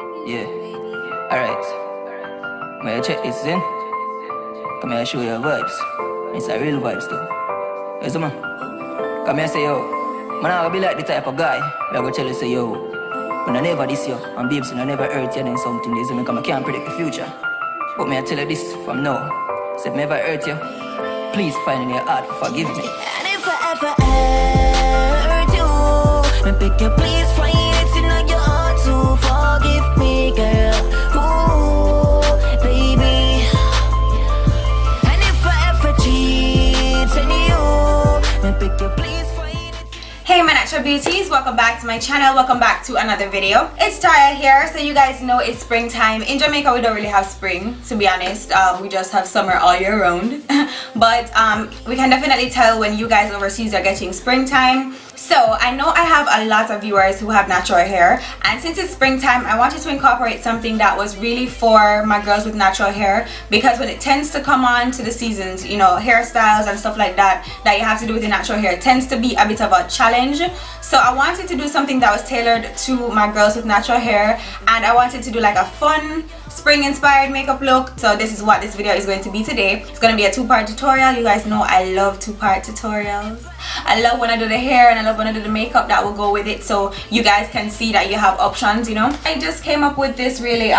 Yeah. Alright. May I check this in? Come here, show your vibes. It's a real vibes too. Yes, man. Come here, say yo. Man, I will be like the type of guy where I go tell you, say yo. When I never this yo, and babes, when I never hurt you, then something is because I can't predict the future. But may I tell you this from now. Say if I never hurt you, please find in your heart to forgive me. And if I ever hurt you, then pick your please find it in your heart to forgive me, girl. Ooh, baby. And if I ever cheat on you, then pick your please find it. Hey my natural beauties, welcome back to my channel. Welcome back to another video. It's Toya here. So you guys know it's springtime. In Jamaica we don't really have spring, to be honest. We just have summer all year round. But we can definitely tell when you guys overseas are getting springtime. So I know I have a lot of viewers who have natural hair, and since it's springtime I wanted to incorporate something that was really for my girls with natural hair, because when it tends to come on to the seasons, you know, hairstyles and stuff like that you have to do with the natural hair tends to be a bit of a challenge. So I wanted to do something that was tailored to my girls with natural hair, and I wanted to do like a fun spring inspired makeup look. So this is what this video is going to be today. It's going to be a two-part tutorial. You guys know I love two-part tutorials. I love when I do the hair and I love when I do the makeup that will go with it, so you guys can see that you have options, you know. I just came up with this really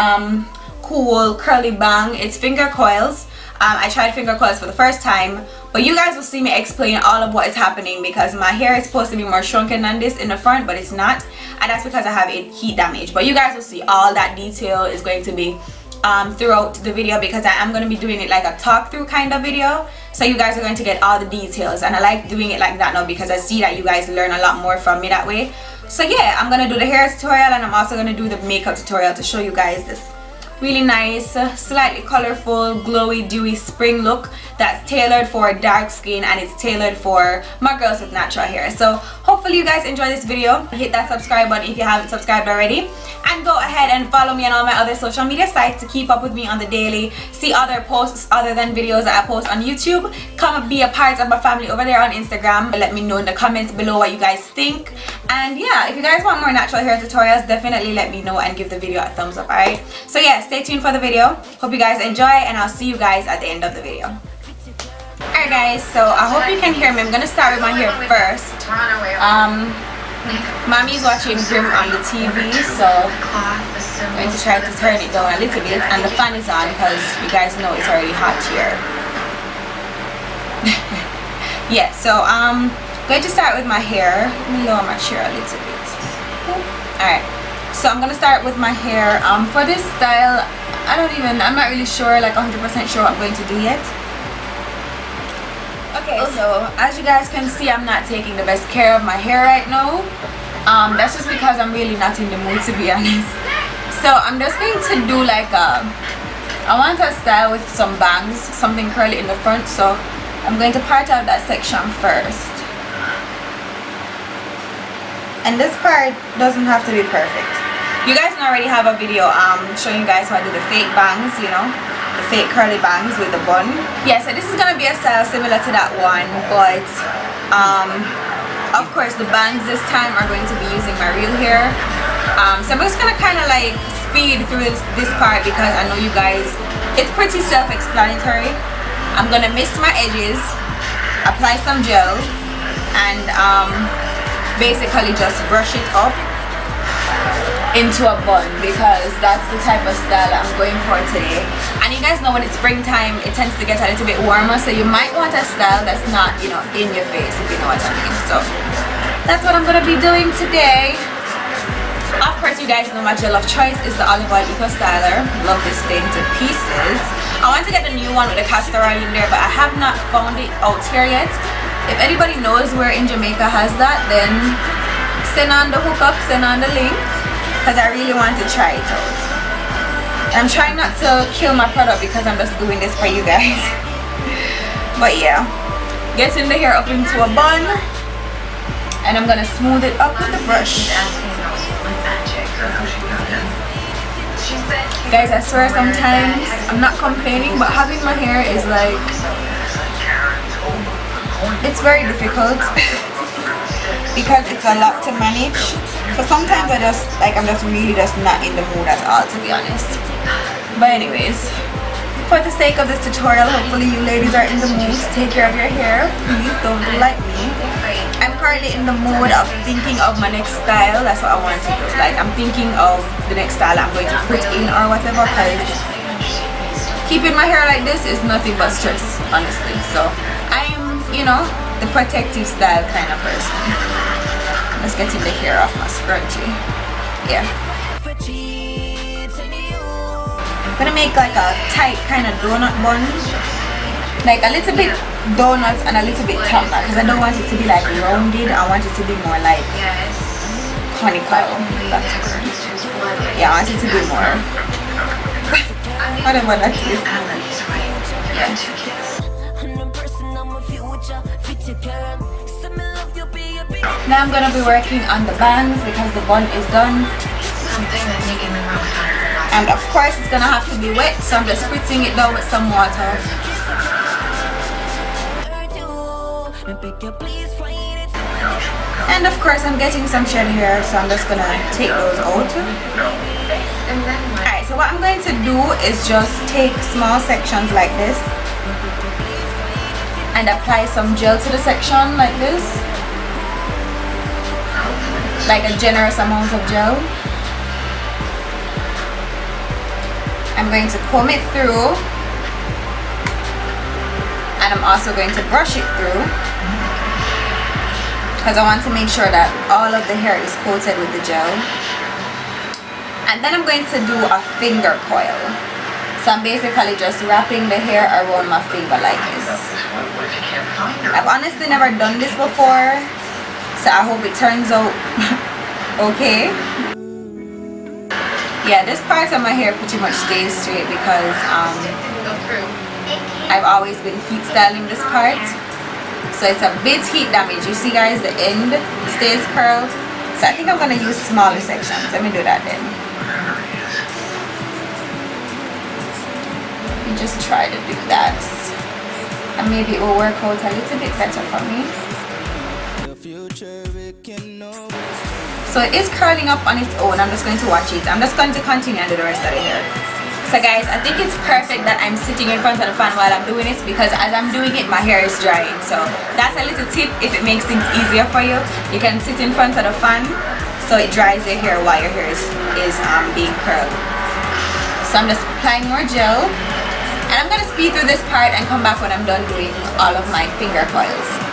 cool curly bang. It's finger coils. I tried finger coils for the first time, but you guys will see me explain all of what is happening because my hair is supposed to be more shrunken than this in the front, but it's not, and that's because I have a heat damage. But you guys will see all that detail is going to be throughout the video, because I am going to be doing it like a talk through kind of video, so you guys are going to get all the details, and I like doing it like that now because I see that you guys learn a lot more from me that way. So yeah, I'm going to do the hair tutorial, and I'm also going to do the makeup tutorial to show you guys this really nice, slightly colorful, glowy, dewy spring look that's tailored for dark skin, and it's tailored for my girls with natural hair. So hopefully you guys enjoy this video. Hit that subscribe button if you haven't subscribed already, and go ahead and follow me on all my other social media sites to keep up with me on the daily, see other posts other than videos that I post on YouTube. Come be a part of my family over there on Instagram. Let me know in the comments below what you guys think, and yeah, if you guys want more natural hair tutorials, definitely let me know and give the video a thumbs up. Alright, so yeah, stay tuned for the video. Hope you guys enjoy, and I'll see you guys at the end of the video. Alright guys, so I hope you can hear me. I'm gonna start with my hair first. Mommy's watching Grimm on the TV, so I'm going to try to turn it down a little bit, and the fan is on because you guys know it's already hot here. Yeah, so I'm going to start with my hair. Let me lower my chair a little bit. Alright, so I'm gonna start with my hair. For this style, I'm not really sure, like 100% sure what I'm going to do yet. Okay, so as you guys can see, I'm not taking the best care of my hair right now. That's just because I'm really not in the mood, to be honest. So I'm just going to do like I want a style with some bangs, something curly in the front. So I'm going to part out that section first. And this part doesn't have to be perfect. You guys already have a video showing you guys how I do the fake bangs, you know, the fake curly bangs with the bun. Yeah, so this is gonna be a style similar to that one, but of course the bangs this time are going to be using my real hair. So I'm just gonna kind of like speed through this part because I know you guys, it's pretty self-explanatory. I'm gonna mist my edges, apply some gel, and basically just brush it up into a bun, because that's the type of style I'm going for today. And you guys know when it's springtime it tends to get a little bit warmer, so you might want a style that's not, you know, in your face, if you know what I mean. So that's what I'm gonna be doing today. Of course, you guys know my gel of choice is the Olive Oil Eco Styler. Love this thing to pieces. I want to get the new one with the castor oil in there, but I have not found it out here yet. If anybody knows where in Jamaica has that, then send on the hookup, send on the link, because I really want to try it out. I'm trying not to kill my product because I'm just doing this for you guys. But yeah, getting the hair up into a bun, and I'm gonna smooth it up with the brush. Guys, I swear sometimes I'm not complaining, but having my hair is like, it's very difficult because it's a lot to manage. So sometimes I'm just really just not in the mood at all, to be honest. But anyways, for the sake of this tutorial, hopefully you ladies are in the mood to take care of your hair. Please don't do like me. I'm currently in the mood of thinking of my next style. That's what I want to do. Like, I'm thinking of the next style I'm going to put in or whatever, because keeping my hair like this is nothing but stress, honestly. So I'm, you know, the protective style kind of person. Let's get the hair off my scrunchie. Yeah. I'm gonna make like a tight kind of donut bun, like a little bit donuts and a little bit top knot, because I don't want it to be like rounded. I want it to be more like conical. Yeah, I want it to be more whatever that is. Now I'm gonna be working on the bangs because the bun is done. And of course it's gonna have to be wet, so I'm just spritzing it down with some water. And of course I'm getting some shed hair, so I'm just gonna take those out. Alright, so what I'm going to do is just take small sections like this and apply some gel to the section like this, like a generous amount of gel. I'm going to comb it through, and I'm also going to brush it through, because I want to make sure that all of the hair is coated with the gel. And then I'm going to do a finger coil. So I'm basically just wrapping the hair around my finger like this. I've honestly never done this before, so I hope it turns out okay. Yeah, this part of my hair pretty much stays straight because I've always been heat styling this part, so it's a bit heat damage. You see guys, the end stays curled, so I think I'm gonna use smaller sections. Let me do that then. Let me just try to do that, and maybe it will work out a little bit better for me. So it is curling up on its own. I'm just going to watch it. I'm just going to continue and do the rest of the hair. So guys, I think it's perfect that I'm sitting in front of the fan while I'm doing this, because as I'm doing it, my hair is drying. So that's a little tip. If it makes things easier for you, you can sit in front of the fan so it dries your hair while your hair is being curled. So I'm just applying more gel, and I'm going to speed through this part and come back when I'm done doing all of my finger coils.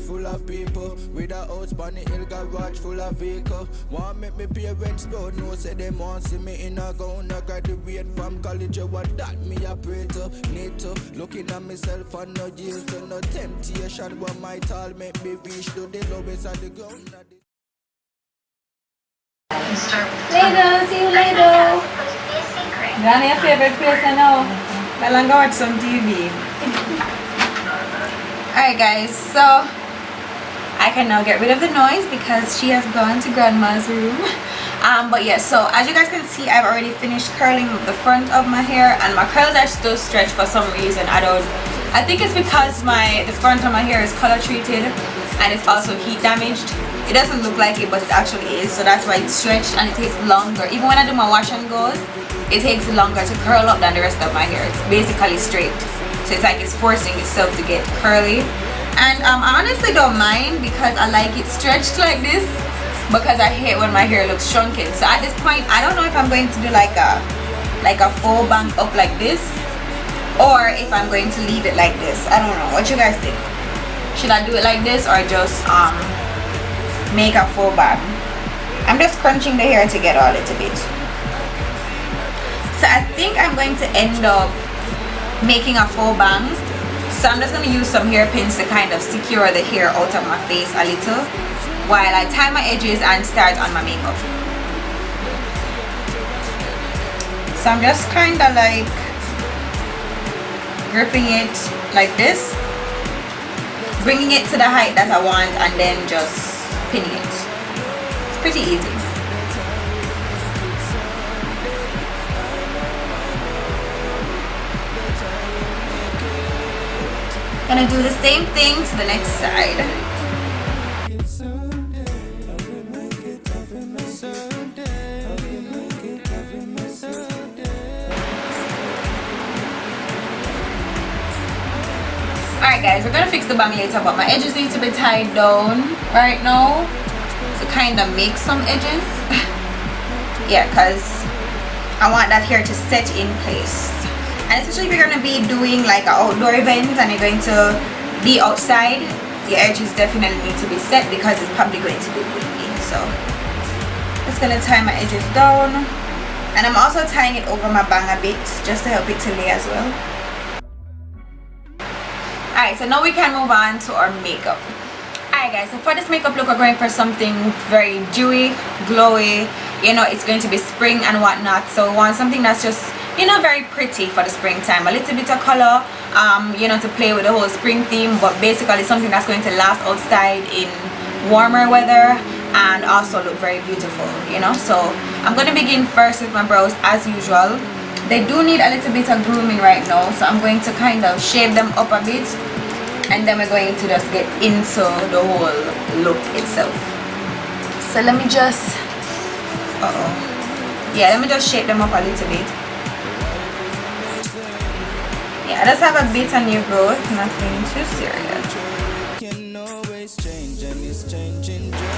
Full of people with a house bunny hill garage full of vehicle. Want make me parents proud, no say them want see me in a gown. I graduate from college, what that me a pray to. Need to looking at myself and no jail to no temptation. What might all make me reach to the lowest of the ground. Later, see you later. Gonna your favorite place I know. I'll go watch some TV. Alright guys, so I can now get rid of the noise because she has gone to grandma's room. But yeah, so as you guys can see, I've already finished curling the front of my hair, and my curls are still stretched for some reason. I think it's because the front of my hair is color treated and it's also heat damaged. It doesn't look like it, but it actually is, so that's why it's stretched and it takes longer. Even when I do my wash and goes, it takes longer to curl up than the rest of my hair. It's basically straight, so it's like it's forcing itself to get curly. And I honestly don't mind because I like it stretched like this, because I hate when my hair looks shrunken. So at this point, I don't know if I'm going to do like a full bang up like this, or if I'm going to leave it like this. I don't know. What you guys think? Should I do it like this or just make a full bang? I'm just crunching the hair together a little bit. So I think I'm going to end up making a full bang. So I'm just going to use some hairpins to kind of secure the hair out of my face a little while I tie my edges and start on my makeup. So I'm just kind of like gripping it like this, bringing it to the height that I want, and then just pinning it. It's pretty easy. Gonna do the same thing to the next side. Alright guys, we're gonna fix the bang later, but my edges need to be tied down right now to kind of make some edges. Yeah, because I want that hair to set in place. And especially if you're gonna be doing like an outdoor event and you're going to be outside, the edges definitely need to be set because it's probably going to be windy. So just gonna tie my edges down, and I'm also tying it over my bang a bit just to help it to lay as well. Alright, so now we can move on to our makeup. Alright guys, so for this makeup look, we're going for something very dewy, glowy. You know, it's going to be spring and whatnot, so we want something that's just, you know, very pretty for the springtime. A little bit of color, you know, to play with the whole spring theme, but basically something that's going to last outside in warmer weather and also look very beautiful, you know. So I'm going to begin first with my brows as usual. They do need a little bit of grooming right now, so I'm going to kind of shave them up a bit, and then we're going to just get into the whole look itself. So let me just let me just shape them up a little bit. Yeah, I just have a bit of new growth, nothing too serious.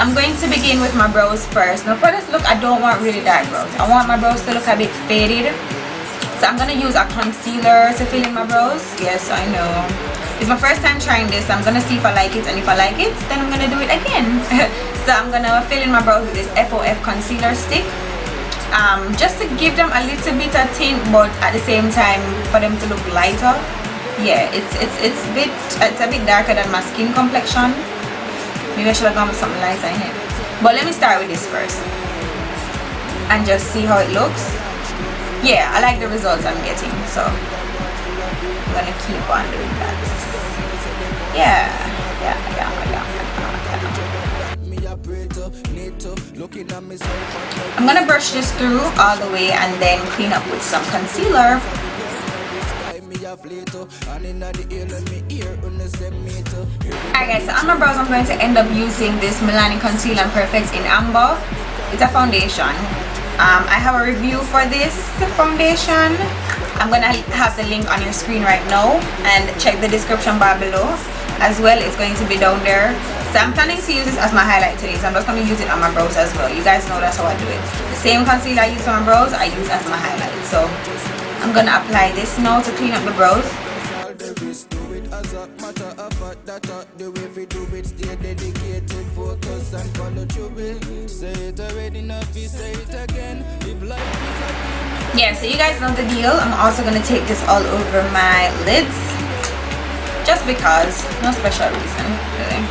I'm going to begin with my brows first. Now for this look, I don't want really dark brows. I want my brows to look a bit faded. So I'm going to use a concealer to fill in my brows. Yes, I know. It's my first time trying this. I'm going to see if I like it, and if I like it, then I'm going to do it again. So I'm going to fill in my brows with this FOF Concealer Stick. Just to give them a little bit of tint, but at the same time for them to look lighter. Yeah, it's a bit darker than my skin complexion. Maybe I should have gone with something lighter in it. But let me start with this first and just see how it looks. Yeah, I like the results I'm getting, so I'm gonna keep on doing that. Yeah. I'm gonna brush this through all the way and then clean up with some concealer. Alright guys, so on my brows I'm going to end up using this Milani Conceal and Perfect in Amber. It's a foundation. I have a review for this foundation. I'm gonna have the link on your screen right now, and check the description bar below as well. It's going to be down there. So I'm planning to use this as my highlight today, so I'm just going to use it on my brows as well. You guys know that's how I do it. The same concealer I use for my brows, I use as my highlight. So I'm going to apply this now to clean up the brows. Yeah, so you guys know the deal. I'm also going to take this all over my lids, just because, no special reason really.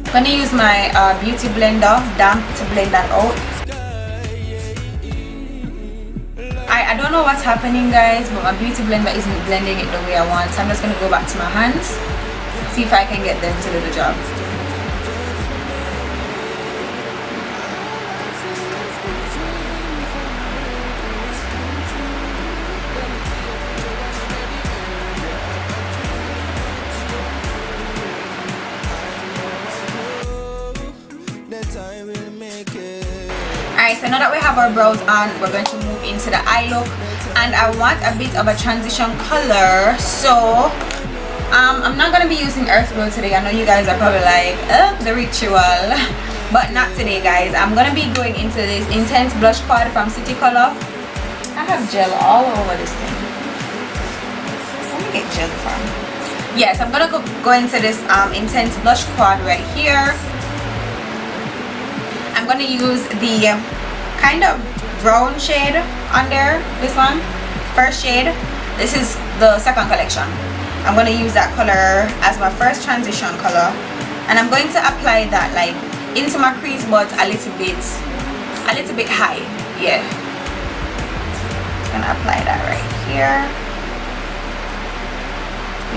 I'm gonna use my beauty blender damp to blend that out. I don't know what's happening guys, but my beauty blender isn't blending it the way I want, so I'm just gonna go back to my hands, see if I can get them to do the job. Alright, so now that we have our brows on, we're going to move into the eye look, and I want a bit of a transition color. So I'm not going to be using earth glow today. I know you guys are probably like, the ritual, but not today guys. I'm going to be going into this intense blush quad from City Color. I have gel all over this thing. Where did I get gel from? Yes, I'm going to go into this intense blush quad right here. I'm going to use the kind of brown shade on there, this one, first shade. This is the second collection. I'm going to use that color as my first transition color, and I'm going to apply that like into my crease, but a little bit high. Yeah, I'm going to apply that right here.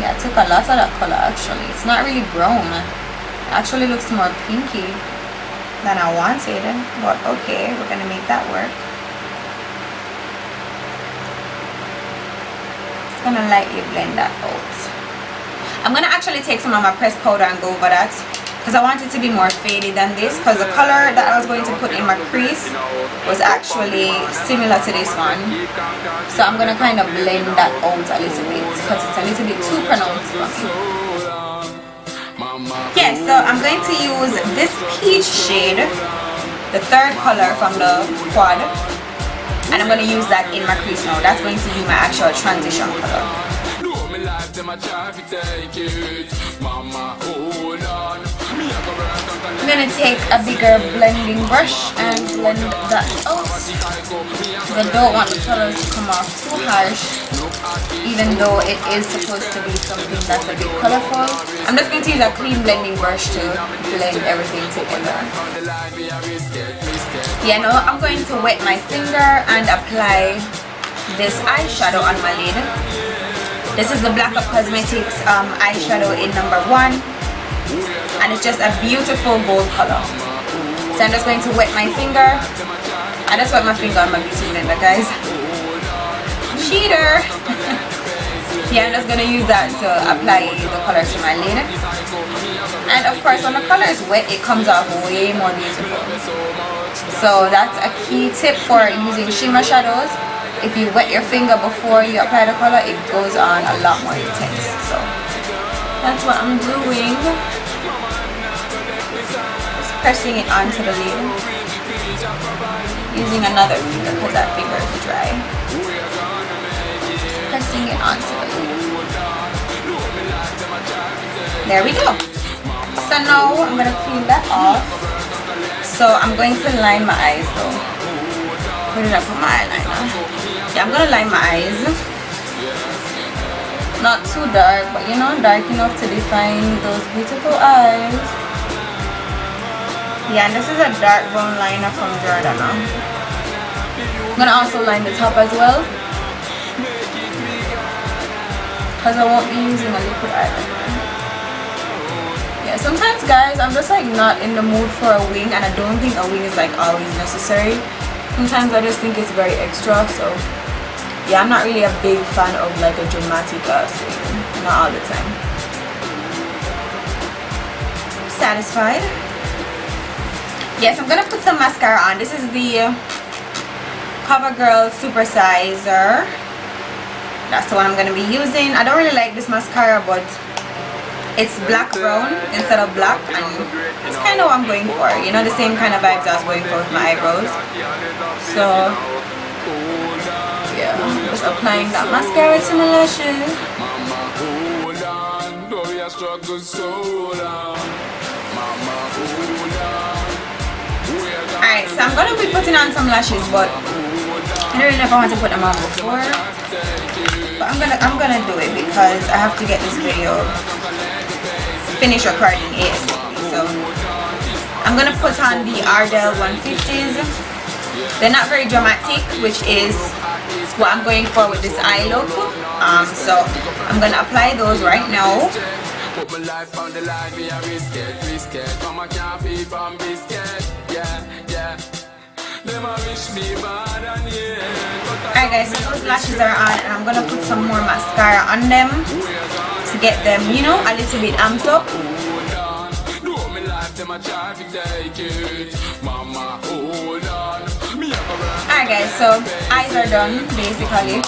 Yeah, I took a lot of that color actually. It's not really brown, it actually looks more pinky than I wanted, but okay, we're gonna make that work. gonna lightly blend that out. I'm gonna actually take some of my pressed powder and go over that because I want it to be more faded than this, because the color that I was going to put in my crease was actually similar to this one. So I'm gonna kind of blend that out a little bit because it's a little bit too pronounced for me. Yeah, so I'm going to use this peach shade, the third color from the quad, and I'm going to use that in my crease now. That's going to be my actual transition color. I'm going to take a bigger blending brush and blend that out because I don't want the colors to come off too harsh, even though it is supposed to be something that's a bit colorful. I'm just going to use a clean blending brush to blend everything together. Yeah, now I'm going to wet my finger and apply this eyeshadow on my lid. This is the Black Up Cosmetics eyeshadow in number 1, and it's just a beautiful gold color. So I'm just going to wet my finger. I just wet my finger on my beauty blender, guys. Cheater! Yeah, I'm just going to use that to apply the color to my lid. And of course, when the color is wet, it comes out way more beautiful. So that's a key tip for using shimmer shadows. If you wet your finger before you apply the color, it goes on a lot more intense. So that's what I'm doing. Just pressing it onto the lid. Using another finger because that finger is dry. Pressing it onto the lid. There we go. So now I'm going to clean that off. So I'm going to line my eyes though. Where did I put my eyeliner? Yeah, I'm going to line my eyes. Not too dark, but you know, dark enough to define those beautiful eyes. Yeah, and this is a dark brown liner from Jordana. I'm going to also line the top as well, because I won't be using a liquid eyeliner. Yeah, sometimes guys, I'm just like not in the mood for a wing, and I don't think a wing is like always necessary. Sometimes I just think it's very extra, so yeah, I'm not really a big fan of like a dramatic swing. Not all the time. Satisfied? Yes, I'm gonna put some mascara on. This is the CoverGirl Super Sizer. That's the one I'm gonna be using. I don't really like this mascara, but it's black brown instead of black, and it's kind of what I'm going for. You know, the same kind of vibes I was going for with my eyebrows. So yeah, just applying that mascara to my lashes. Alright, so I'm gonna be putting on some lashes, but I don't really know if I want to put them on before. But I'm gonna do it because I have to get this video finished recording ASAP. So I'm gonna put on the Ardell 150s. They're not very dramatic, which is what I'm going for with this eye look. So I'm gonna apply those right now. Alright guys, so those lashes are on, and I'm gonna put some more mascara on them to get them, you know, a little bit amped up. Alright guys, so eyes are done basically.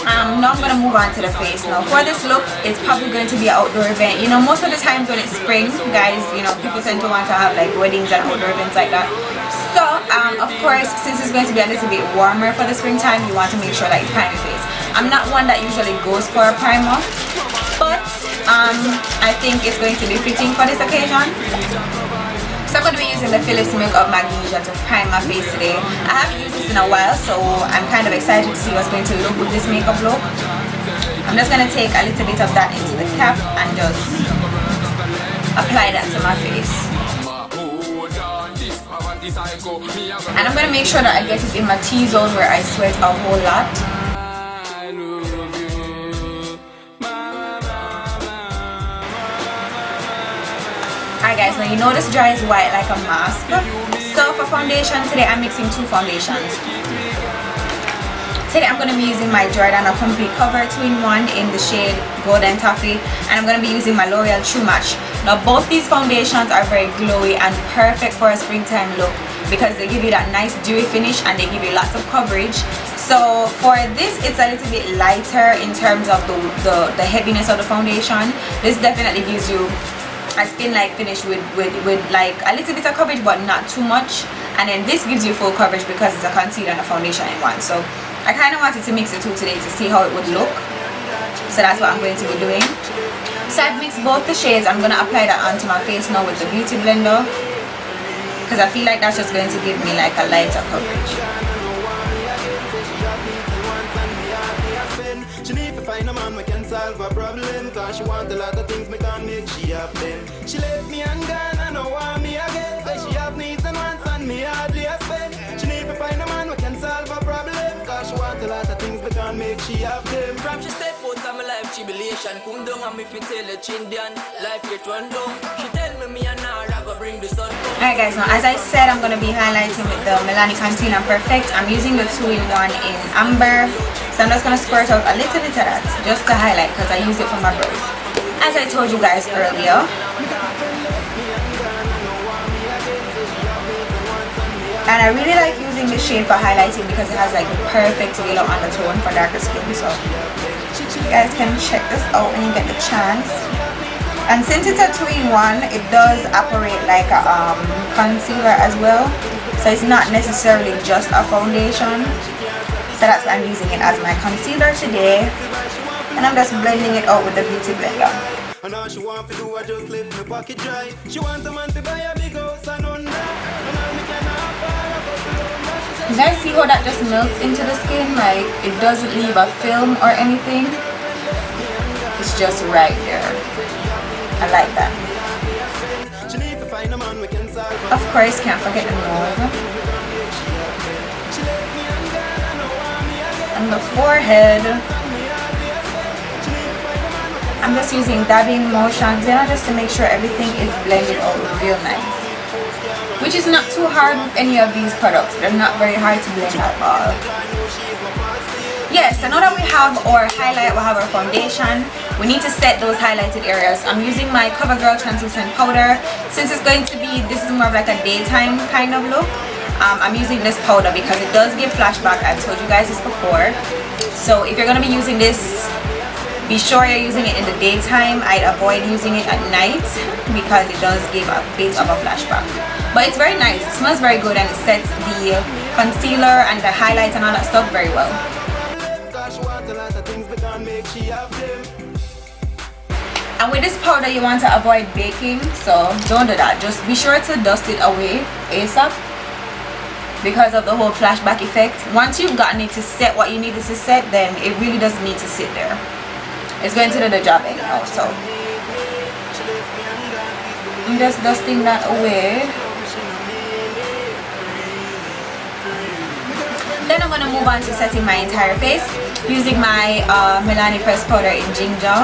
Now I'm gonna move on to the face. Now for this look, it's probably going to be an outdoor event. You know, most of the times when it's spring, guys, you know, people tend to want to have like weddings and outdoor events like that. So of course, since it's going to be a little bit warmer for the springtime, you want to make sure that you prime your face. I'm not one that usually goes for a primer, but I think it's going to be fitting for this occasion. So I'm going to be using the Philips Makeup Magnesia to prime my face today. I haven't used this in a while, so I'm kind of excited to see what's going to look with this makeup look. I'm just going to take a little bit of that into the cap and just apply that to my face. And I'm going to make sure that I get it in my T-zone where I sweat a whole lot. Alright guys, now you know this dries white like a mask. So for foundation today, I'm mixing two foundations. Today I'm going to be using my Jordana Complete Cover 2-in-1 in the shade Golden Toffee, and I'm going to be using my L'Oreal True Match. Now both these foundations are very glowy and perfect for a springtime look because they give you that nice dewy finish and they give you lots of coverage. So for this, it's a little bit lighter in terms of the heaviness of the foundation. This definitely gives you a skin-like finish with like a little bit of coverage but not too much, and then this gives you full coverage because it's a concealer and a foundation in one. So I kind of wanted to mix the two today to see how it would look, so that's what I'm going to be doing. So I've mixed both the shades. I'm going to apply that onto my face now with the beauty blender because I feel like that's just going to give me like a lighter coverage. She need to find a man we can solve a problem, cause she want a lot of things me can't make she happen. She left me and gone and don't want me again. Say she have needs and wants and me hardly a spend. She need to find a man we can solve a problem, cause she want a lot of things me can't make she happen. From she step out of my life tribulation, come down and me fi tell her Chindian life get run down. She tell me and her I go bring the sun. Alright guys, now as I said, I'm going to be highlighting with the Milani Concealer Perfect. I'm using the 2-in-1 in Amber. So I'm just going to squirt out a little bit of that just to highlight because I use it for my brows. As I told you guys earlier. And I really like using this shade for highlighting because it has like the perfect yellow undertone for darker skin. So you guys can check this out when you get the chance. And since it's a 2-in-1, it does operate like a concealer as well. So it's not necessarily just a foundation. So that's why I'm using it as my concealer today, and I'm just blending it out with the beauty blender. And all she want to do I just lift my pocket dry. She want a man to buy a big house and under. You guys see how that just melts into the skin? Like it doesn't leave a film or anything. It's just right there. I like that. Of course, can't forget the nose. And the forehead, I'm just using dabbing motions, you know, just to make sure everything is blended out real nice, which is not too hard with any of these products. They're not very hard to blend at all. Yes, so now that we have our highlight, we have our foundation, we need to set those highlighted areas. I'm using my CoverGirl Translucent powder. Since it's going to be, this is more of like a daytime kind of look, I'm using this powder because it does give flashback. I've told you guys this before. So if you're going to be using this, be sure you're using it in the daytime. I'd avoid using it at night because it does give a bit of a flashback. But it's very nice. It smells very good and it sets the concealer and the highlight and all that stuff very well. And with this powder you want to avoid baking, so don't do that. Just be sure to dust it away ASAP because of the whole flashback effect. Once you've gotten it to set what you need it to set, then it really doesn't need to sit there. It's going to do the job anyhow. So I'm just dusting that away. Then I'm going to move on to setting my entire face using my Milani pressed powder in Ginger.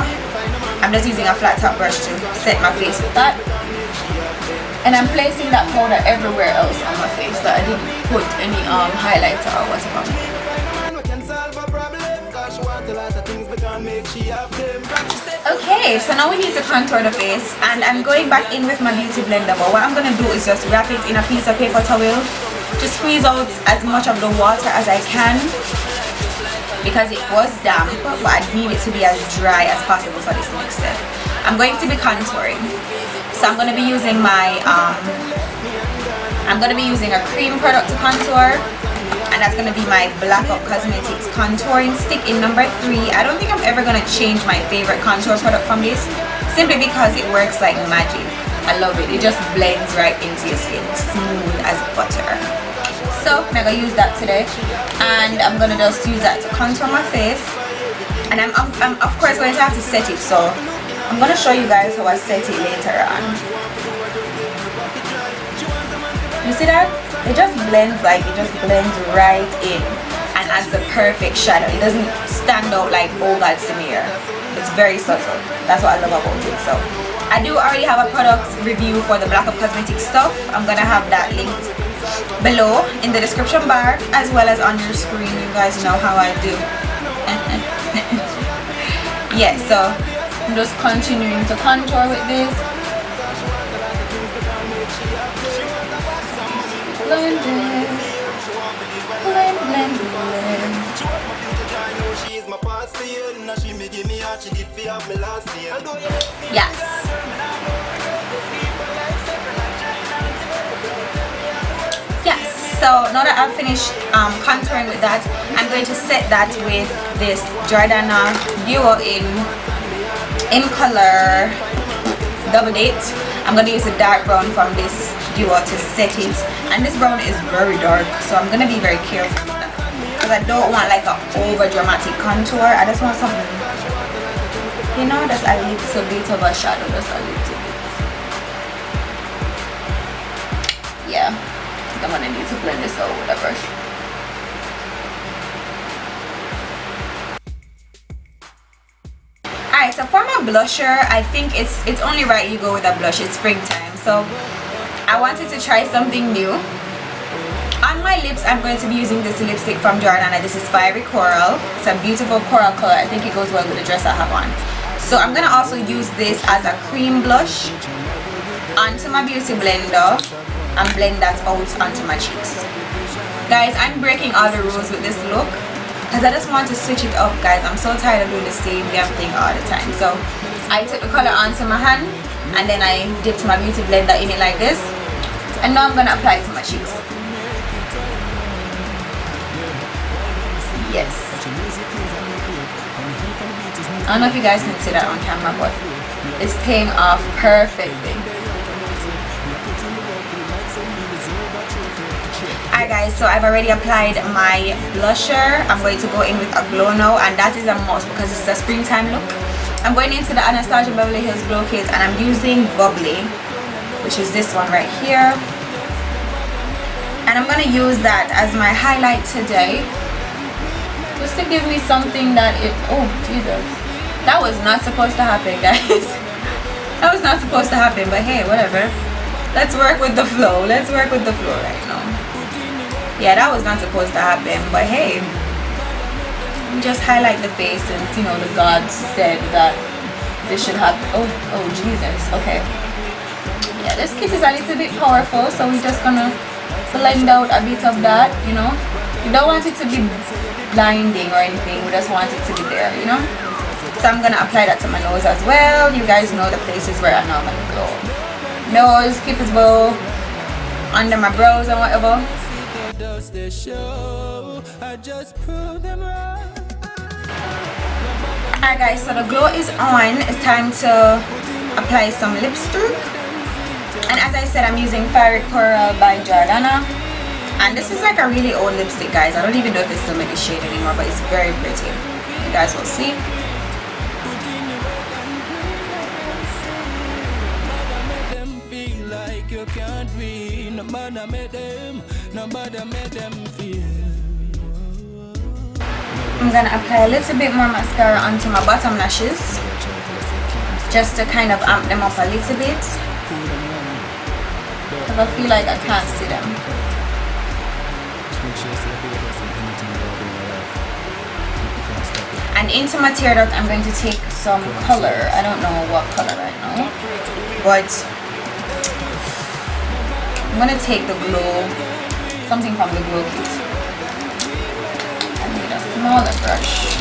I'm just using a flat top brush to set my face with that. And I'm placing that powder everywhere else on my face, that I didn't put any highlighter or whatever. Okay, so now we need to contour the face, and I'm going back in with my beauty blender, but what I'm going to do is just wrap it in a piece of paper towel to squeeze out as much of the water as I can because it was damp, but I need it to be as dry as possible for this next step. I'm going to be contouring. So I'm going to be using my I'm going to be using a cream product to contour, and that's going to be my Black Up Cosmetics contouring stick in number 3. I don't think I'm ever going to change my favorite contour product from this, simply because it works like magic. I love it. It just blends right into your skin, smooth as butter. So I'm going to use that today, and I'm going to just use that to contour my face. And I'm of course going to have to set it, so I'm going to show you guys how I set it later on. You see that? It just blends, like it just blends right in and adds the perfect shadow. It doesn't stand out like, oh god, smear. It's very subtle. That's what I love about it. So I do already have a product review for the Black Up Cosmetics stuff. I'm going to have that linked below in the description bar as well as on your screen. You guys know how I do. Yeah, so I'm just continuing to contour with this. Blend it. Blend, blend, blend. Yes. Yes, so now that I've finished contouring with that, I'm going to set that with this Jordana Duo in color Double Date. I'm going to use a dark brown from this duo to set it, and this brown is very dark, so I'm going to be very careful with that because I don't want like an over dramatic contour. I just want something, you know, just a little bit of a shadow, just a little bit. Yeah, I'm going to need to blend this out with a brush. Alright, so for my blusher, I think it's only right you go with a blush. It's springtime, so I wanted to try something new. On my lips, I'm going to be using this lipstick from Jordana. This is Fiery Coral. It's a beautiful coral color. I think it goes well with the dress I have on. So I'm going to also use this as a cream blush onto my beauty blender and blend that out onto my cheeks. Guys, I'm breaking all the rules with this look because I just want to switch it up, guys. I'm so tired of doing the same damn thing all the time. So I took the color onto my hand and then I dipped my beauty blender in it like this, and now I'm gonna apply it to my cheeks. Yes, I don't know if you guys can see that on camera, but it's paying off perfectly. Alright guys, so I've already applied my blusher. I'm going to go in with a glow now, and that is a must because it's a springtime look. I'm going into the Anastasia Beverly Hills Glow Kit, and I'm using Bubbly, which is this one right here. And I'm going to use that as my highlight today, just to give me something that it, oh Jesus, that was not supposed to happen, guys. That was not supposed to happen, but hey, whatever. Let's work with the flow. Let's work with the flow right now. Yeah, that was not supposed to happen, but hey, just highlight the face, and you know, the gods said that this should happen. Oh Jesus. Okay, yeah, this kit is a little bit powerful, so we're just gonna blend out a bit of that. You know, you don't want it to be blinding or anything, we just want it to be there, you know. So I'm gonna apply that to my nose as well. You guys know the places where I normally go: nose, cupid's bow, under my brows and whatever. Alright guys, so the glow is on. It's time to apply some lipstick, and as I said, I'm using Fiery Coral by Jordana, and this is like a really old lipstick, guys. I don't even know if it's still in the shade anymore, but it's very pretty. You guys will see. I'm gonna apply a little bit more mascara onto my bottom lashes, just to kind of amp them up a little bit, because I feel like I can't see them. And into my tear duct, I'm going to take some color. I don't know what color right now, but I'm gonna take the glow, something from the glow kit. Smaller brush.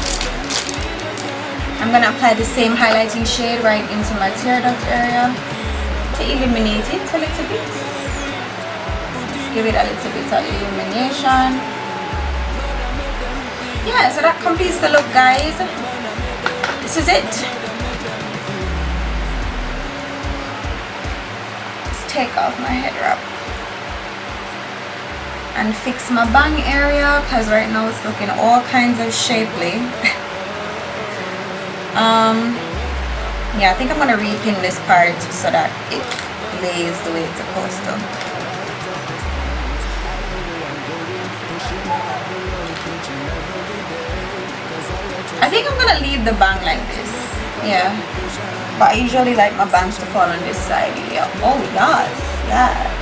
I'm gonna apply the same highlighting shade right into my tear duct area to illuminate it a little bit. Just give it a little bit of illumination. Yeah, so that completes the look, guys. This is it. Let's take off my head wrap and fix my bang area, because right now it's looking all kinds of shapely. Yeah, I think I'm gonna repin this part so that it lays the way it's supposed to. I think I'm gonna leave the bang like this. Yeah, but I usually like my bangs to fall on this side. Yeah. Oh yes, yeah.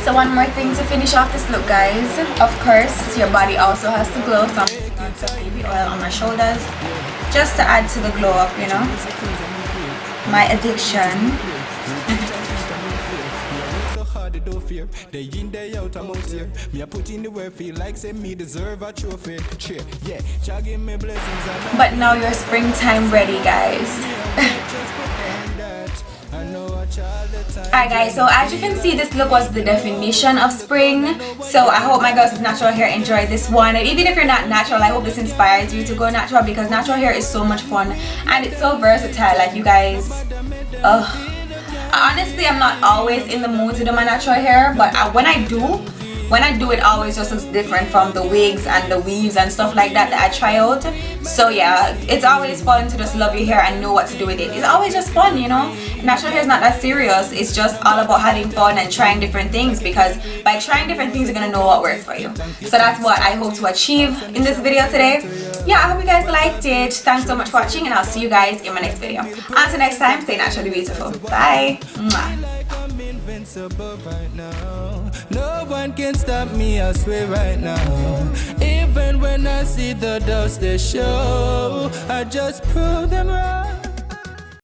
So one more thing to finish off this look, guys. Of course, your body also has to glow. So I'm putting some baby oil on my shoulders just to add to the glow up, you know, my addiction. Day in, day out, I'm out here. Me a put in the work, feel like say me deserve a trophy. Yeah, give me blessings. But now you're springtime ready, guys. Alright guys, so as you can see, this look was the definition of spring. So I hope my girls with natural hair enjoyed this one. And even if you're not natural, I hope this inspires you to go natural, because natural hair is so much fun and it's so versatile. Like, you guys, honestly, I'm not always in the mood to do my natural hair, but when I do, it always just looks different from the wigs and the weaves and stuff like that I try out. So yeah, it's always fun to just love your hair and know what to do with it. It's always just fun, you know. Natural hair is not that serious. It's just all about having fun and trying different things, because by trying different things, you're gonna know what works for you. So that's what I hope to achieve in this video today. Yeah, I hope you guys liked it. Thanks so much for watching, and I'll see you guys in my next video. Until next time, stay naturally beautiful. Bye. Mwah. Right now, no one can stop me, I swear right now. Even when I see the dust they show, I just prove them wrong.